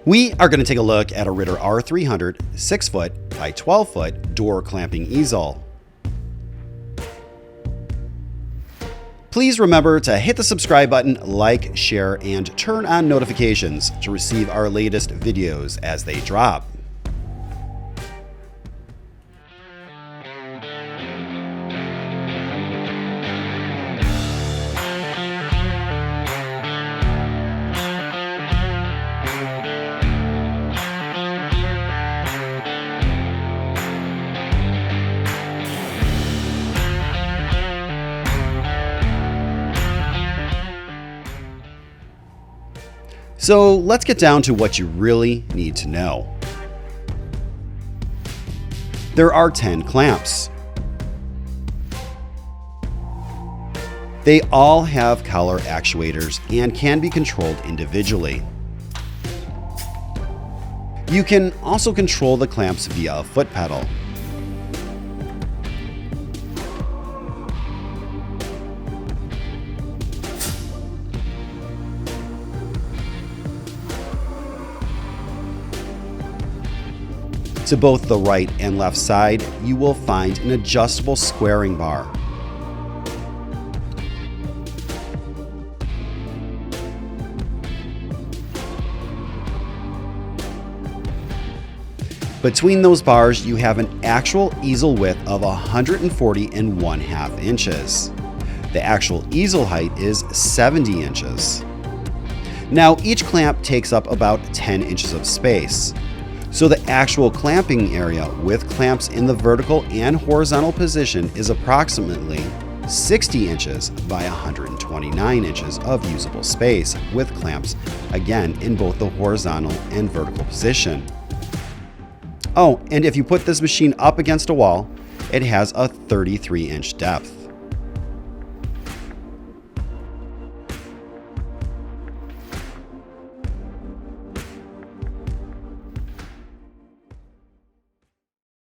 We are going to take a look at a RITTER R300 6-foot by 12-foot door clamping easel. Please remember to hit the subscribe button, like, share, and turn on notifications to receive our latest videos as they drop. So let's get down to what you really need to know. There are 10 clamps. They all have collar actuators and can be controlled individually. You can also control the clamps via a foot pedal. To both the right and left side, you will find an adjustable squaring bar. Between those bars, you have an actual easel width of 140.5 inches. The actual easel height is 70 inches. Now, each clamp takes up about 10 inches of space. So the actual clamping area with clamps in the vertical and horizontal position is approximately 60 inches by 129 inches of usable space with clamps, again, in both the horizontal and vertical position. Oh, and if you put this machine up against a wall, it has a 33-inch depth.